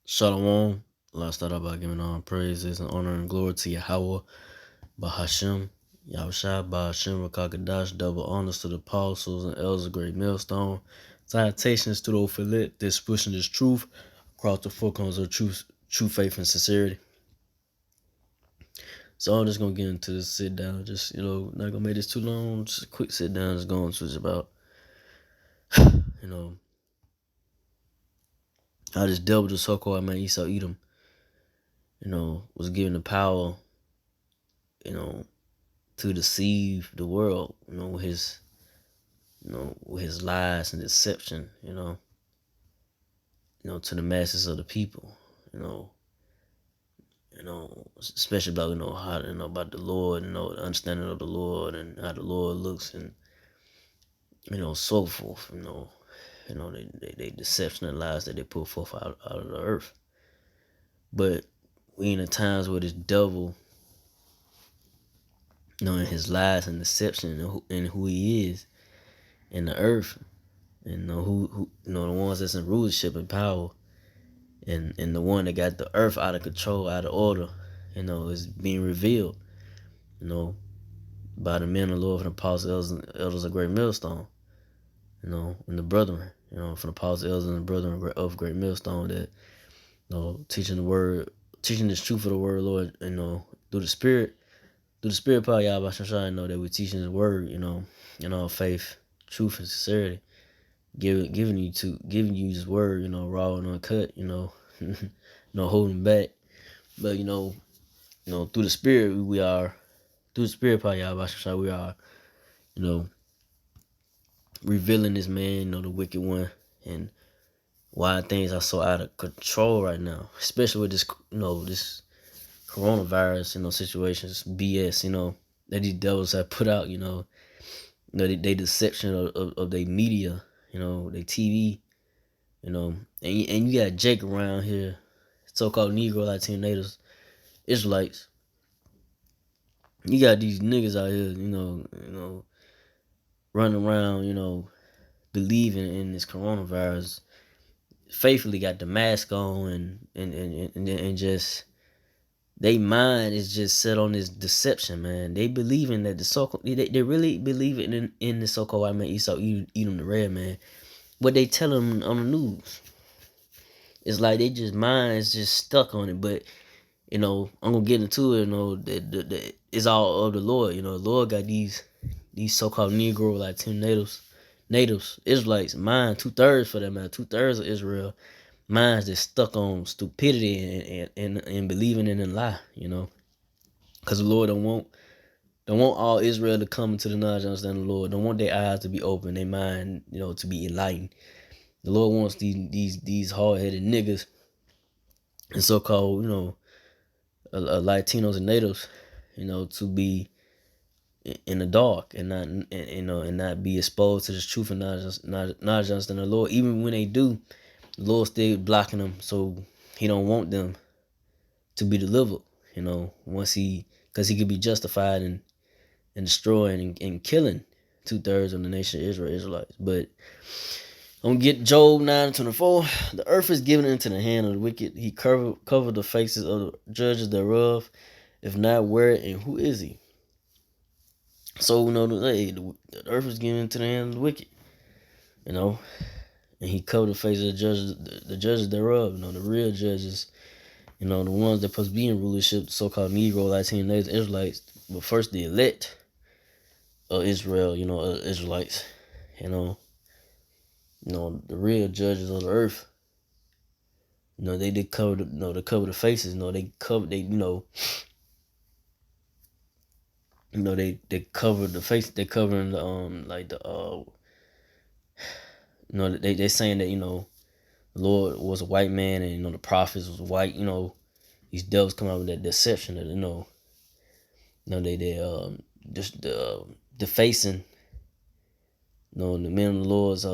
Shalom. Let's start out by giving all praises and honor and glory to Yahweh, Bahashem, Yahushua, Bahashem, Rakakadash, double honors to the apostles and elders of Great Millstone. Salutations to those Philip that's pushing this truth across the four corners of true faith and sincerity. So I'm just gonna get into this sit down, just not gonna make this too long, just a quick sit down, just going to just about how this devil, the so-called man Esau Edom, was given the power, to deceive the world, with his lies and deception, to the masses of the people, especially about how about the Lord, the understanding of the Lord and how the Lord looks and so forth, they deception and lies that they put forth out of the earth. But we in the times where this devil, and his lies and deception and who he is in the earth, and who the ones that's in rulership and power, and the one that got the earth out of control, out of order, is being revealed, by the men of the Lord, from the apostles, elders of Great Millstone, and the brethren, from the apostles, elders, and the brethren of Great Millstone that, teaching the word, teaching this truth of the word, Lord, through the Spirit power, Yahweh Shashai, that we're teaching His word, in all faith, truth, and sincerity, giving you His word, raw and uncut, no holding back. But through the Spirit, through the Spirit power, Yahweh Shashai, we are, revealing this man, the wicked one, and why things are so out of control right now, especially with this, this coronavirus, situations, BS, that these devils have put out, they deception of their media, their TV, and you got Jake around here, so-called Negro Latino natives, Israelites. You got these niggas out here, running around, believing in this coronavirus, faithfully got the mask on, and just they mind is just set on this deception, man. They believing that the so-called, they really believe in the so-called white man Esau Edom the red man. What they tell them on the news, it's like they just mind is just stuck on it. But I'm gonna get into it. That it's all of the Lord. The Lord got these so-called Negro Latino natives, Israelites, mind 2/3 for that man, 2/3 of Israel, minds just stuck on stupidity and believing in a lie. Because the Lord don't want all Israel to come into the knowledge and understand the Lord. Don't want their eyes to be open, their mind, to be enlightened. The Lord wants these hard-headed niggas and so-called, Latinos and natives, to be in the dark and not, and not be exposed to this truth and not understand the Lord. Even when they do, the Lord still blocking them, so He don't want them to be delivered. Because He could be justified in destroying and killing 2/3 of the nation of Israel, Israelites. But I'm gonna get Job 9:24. The earth is given into the hand of the wicked. He covered the faces of the judges thereof. If not, where and who is He? So the earth is given into the hand of the wicked. And He covered the faces of the judges thereof. The real judges. The ones that supposed to be in rulership, the so-called Negro, Latino, Israelites. But first, the elect of Israel, Israelites. The real judges of the earth. They did cover they cover the faces. They cover they they covered the face. They covering the like the they saying that the Lord was a white man and the prophets was white. These devils come out with that deception that they just defacing the men of the Lord's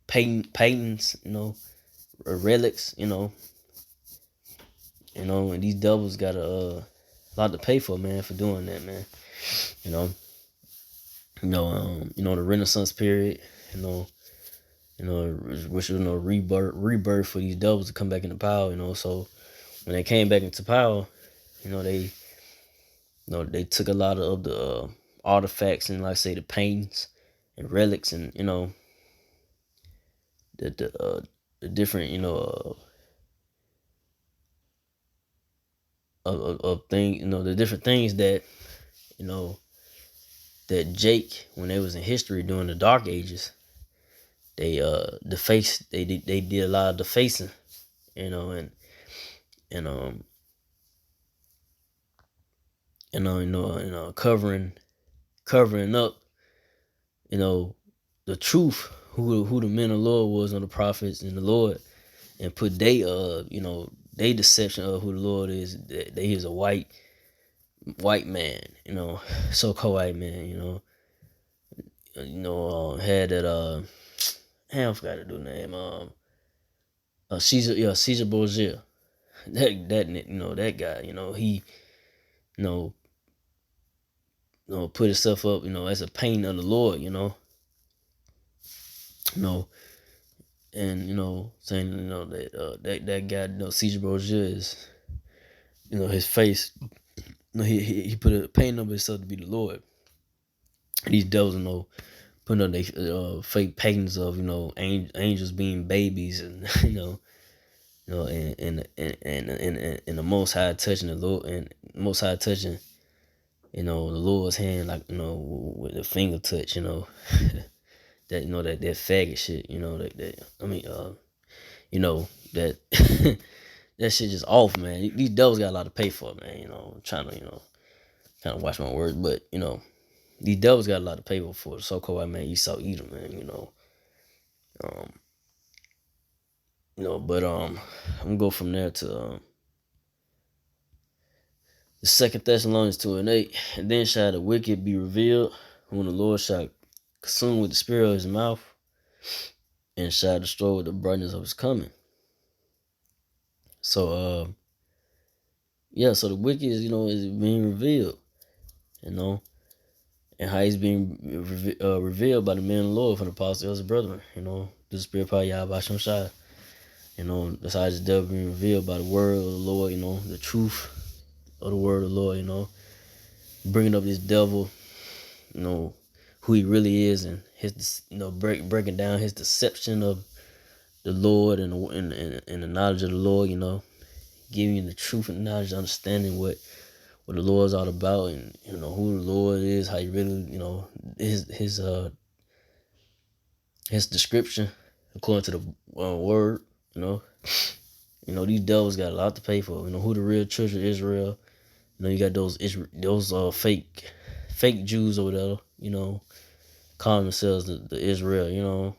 paintings, relics, and these devils got a lot to pay for, man, for doing that, man. The Renaissance period, which was rebirth for these devils to come back into power. So when they came back into power, they they took a lot of the artifacts and, like I say, the paintings and relics, and the different of things, the different things that you know that Jake, when they was in history during the Dark Ages, they did a lot of defacing, and covering up, you know, the truth, who the men of the Lord was, on the prophets and the Lord, and put they deception of who the Lord is. That he is a white man, so called white man, had that I forgot to do name, Caesar Borgia, that guy, he you know put himself up, as a painting of the Lord, you know, and saying, that guy, Caesar Borgia is, his face, he put a painting of himself to be the Lord. And these devils, putting up their fake paintings of, angels being babies, and and the Most High touching the Lord, and Most High touching, the Lord's hand, like, with the finger touch, that that faggot shit, that I mean, that that shit just off, man. These devils got a lot to pay for, man. I'm trying to, kind of watch my words, but these devils got a lot to pay for. The so-called white man Esau Edom, man. Um, but I'm gonna go from there to the Second Thessalonians 2:8, and then shall the wicked be revealed, whom the Lord shall consume with the spirit of his mouth, and shall destroy with the brightness of his coming. So so the wicked is, is being revealed, and how he's being revealed by the men of the Lord, from the apostles and brethren, the spirit of Yahweh Shem Shai. That's how this devil being revealed by the word of the Lord, the truth of the word of the Lord, bringing up this devil, who he really is, and his, breaking down his deception of the Lord, and the knowledge of the Lord, giving you the truth and knowledge, understanding what the Lord's all about, and who the Lord is, how he really, his description according to the word, these devils got a lot to pay for. Who the real children of Israel. You got those fake Jews over there, calling themselves the Israel.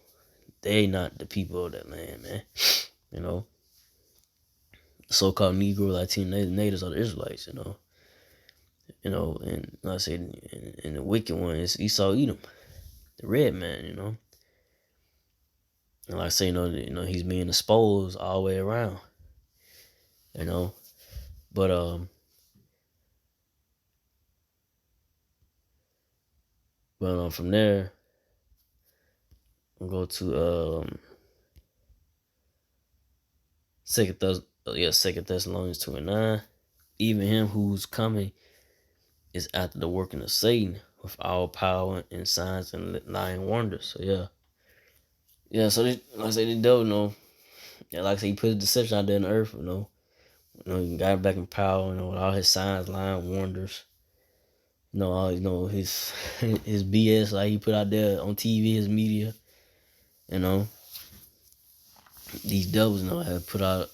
They not the people of that land, man. So-called Negro, Latino natives are the Israelites, and like I said, and the wicked one is Esau Edom, the red man, and like I say, he's being exposed all the way around, but from there, we'll go to Second Thessalonians 2:9. Even him whose coming is after the working of Satan, with all power and signs and lying wonders. So So like I say, the devil, like I say, he put his deception out there in the earth, he got back in power, with all his signs, lying wonders, all his his BS, like he put out there on TV, his media, these devils, have put out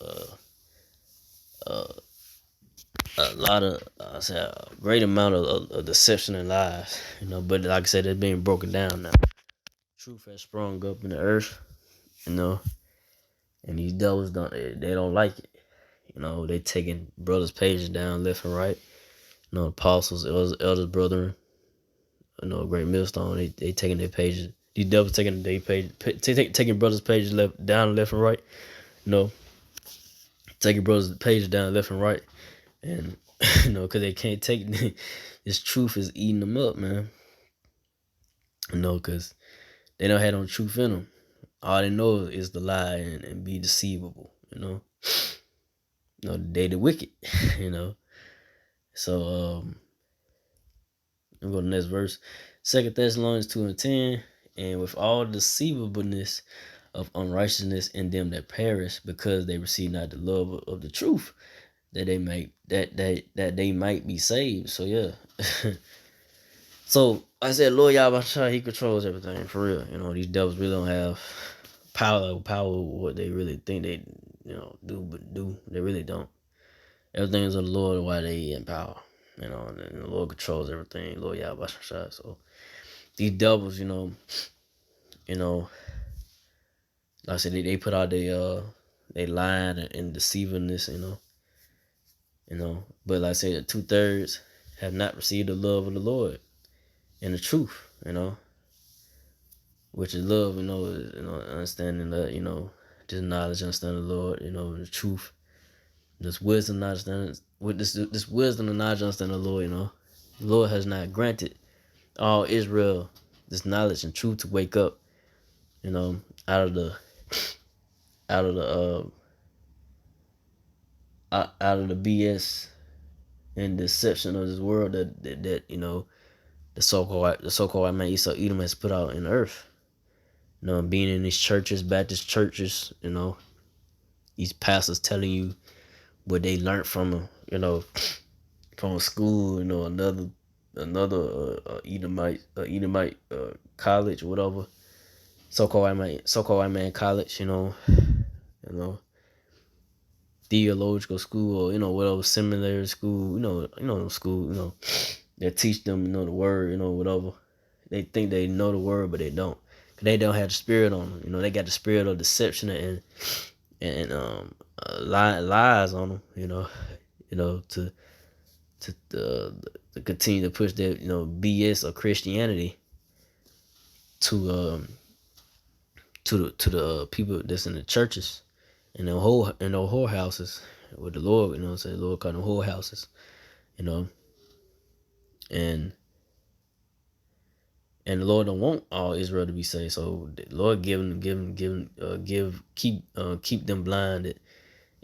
a lot of, I say, a great amount of deception and lies, but like I said, it's being broken down now. Truth has sprung up in the earth, and these devils they don't like it. They taking brothers' pages down left and right. Apostles, elders, brethren, great millstone. They taking their pages. These devils taking their page, taking brothers' pages down left and right. Taking brothers' pages down left and right, and because they can't take this truth is eating them up, man. Because they don't have no truth in them. all they know is to lie and be deceivable, they the wicked, you know. So I'm going to the next verse. 2 Thessalonians 2:10, and with all deceivableness of unrighteousness in them that perish, because they receive not the love of the truth, that they might be saved. So yeah. So I said, Lord Yahweh, he controls everything for real. These devils really don't have power what they really think they do, but do they really don't. Everything is of the Lord while they in power. And the Lord controls everything. Lord Yahweh. So these devils, you know, like I said, they put out they lying and deceivingness, But like I said, 2/3 have not received the love of the Lord and the truth, which is love, is, understanding that, this knowledge, understanding the Lord, the truth, this wisdom, knowledge, with this wisdom and knowledge, understanding the Lord, The Lord has not granted all Israel this knowledge and truth to wake up, out of the out of the out of the BS and deception of this world that the so-called white man Esau Edom has put out in the earth. Being in these churches, Baptist churches, these pastors telling you what they learned from, from school, another Edomite college, whatever, so-called white man college, you know, theological school, or whatever seminary school, school, that teach them, the word, whatever. They think they know the word, but they don't. 'Cause they don't have the spirit on them. They got the spirit of deception and lies on them. To continue to push that BS of Christianity to the people that's in the churches and the whorehouses with the Lord. Say the Lord called them whorehouses. And the Lord don't want all Israel to be saved. So the Lord keep them blinded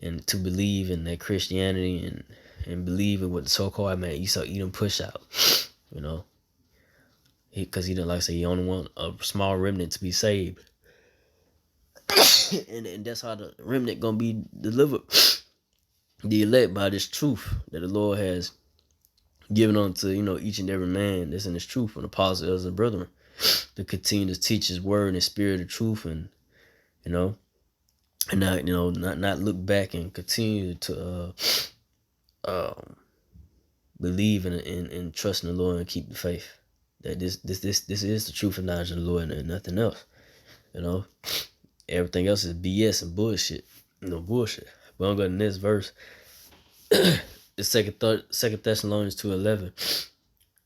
and to believe in that Christianity and believe in what the so-called man Esau Edom push out. Because he didn't, like I say, he only want a small remnant to be saved. and that's how the remnant gonna be delivered, the elect, by this truth that the Lord has given unto each and every man that's in His truth, and apostles and brethren, to continue to teach His word and His spirit of truth, and and not look back and continue to believe and trust in the Lord and keep the faith. That this is the truth and knowledge of the Lord and nothing else. Everything else is BS and bullshit. Bullshit. But I'm going to the next verse. The second Thessalonians 2:11.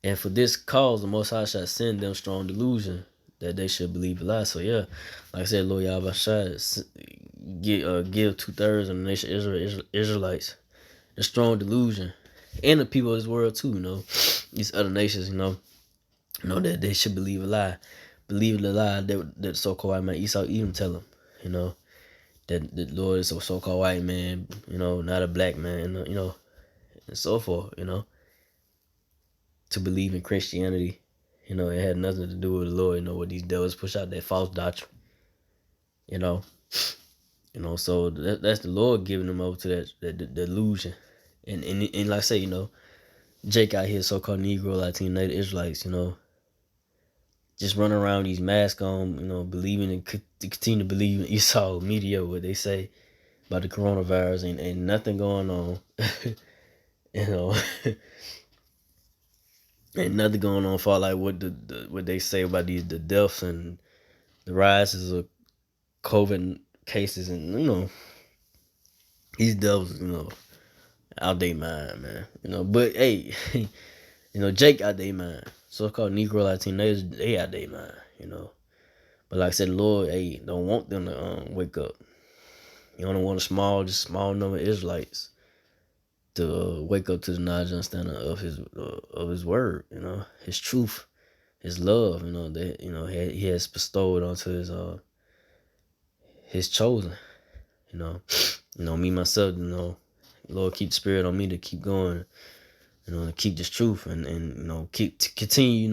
And for this cause the Most High shall send them strong delusion that they should believe a lie. So yeah, like I said, Lord Yahweh shall give 2/3 of the nation Israelites the strong delusion, and the people of this world too. These other nations, that they should believe a lie, believe the lie that so-called white man Esau Edom tell them. That the Lord is a so-called white man, not a black man, and so forth, to believe in Christianity. It had nothing to do with the Lord, what these devils push out, that false doctrine, so that's the Lord giving them over to that delusion. And like I say, Jake out here, so-called Negro, Latino, Native Israelites, just running around these masks on, believing and continue to believe in Esau media, what they say about the coronavirus, ain't nothing going on, ain't nothing going on for like what what they say about the deaths and the rises of COVID cases, and these devils, out they mind, man. But hey, Jake out they mind. So-called Negro Latinos, they out they mind, But like I said, the Lord, hey, don't want them to wake up. You only want a small number of Israelites to wake up to the knowledge and understanding of His word, His truth, His love, that He has bestowed onto his chosen. You know, me myself. Lord, keep the spirit on me to keep going. To keep this truth and keep to continue.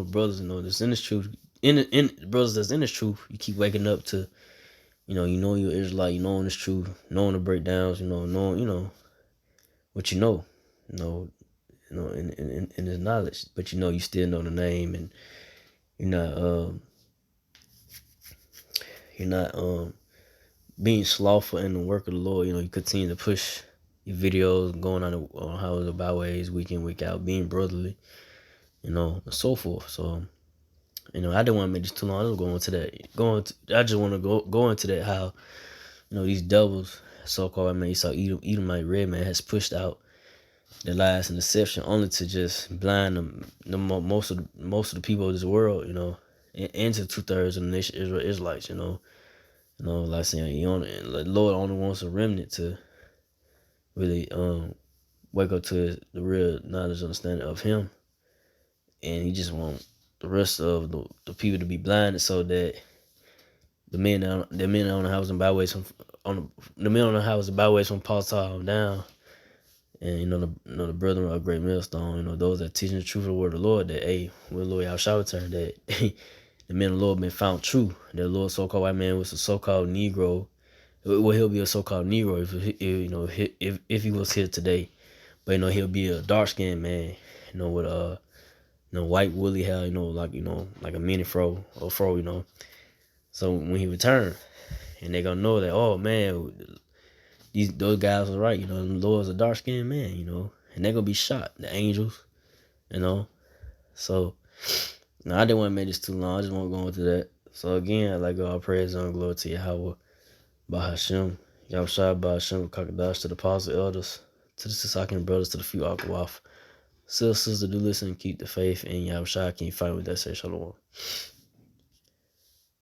Brothers. That's in this truth. In brothers that's in this truth. You keep waking up to. You're Israelite. Knowing this truth, knowing the breakdowns. Knowing what you know. You know. In his knowledge, but you still know the name, and you're not being slothful in the work of the Lord. You continue to push your videos, going on how the byways week in, week out, being brotherly, and so forth. So, I didn't want to make this too long. I was going into that. I just want to go into that, how, these devils, so-called, Esau, Edomite, red man, has pushed out the lies and deception only to just blind most of the people of this world, into 2/3 of the nation Israelites, like saying, the Lord only wants a remnant to really wake up to the real knowledge, understanding of Him, and He just wants the rest of the people to be blinded, so that the men on the houses and byways from Paul on down, and the brethren of great millstone, those that teaching the truth of the word of the Lord, that when the Lord y'all shall return, that the men of the Lord been found true. That the Lord so-called white man was a so-called Negro. Well, he'll be a so-called Negro if he was here today, but he'll be a dark-skinned man, with white woolly hair, like a mini fro or fro, So when he returned, and they gonna know that, oh man, those guys were right, the Lord's a dark-skinned man, and they're gonna be shot, the angels, So I didn't want to make this too long. I just want to go into that. So again, I'd like all praise and glory to Yahweh, Bahashem, Yahushua, Bahashem, Kakadash, to the apostles, elders, to the Sisakin brothers, to the few Akawaf. Sisters, do listen and keep the faith, and Yahushua, can you fight with that? Say shalom.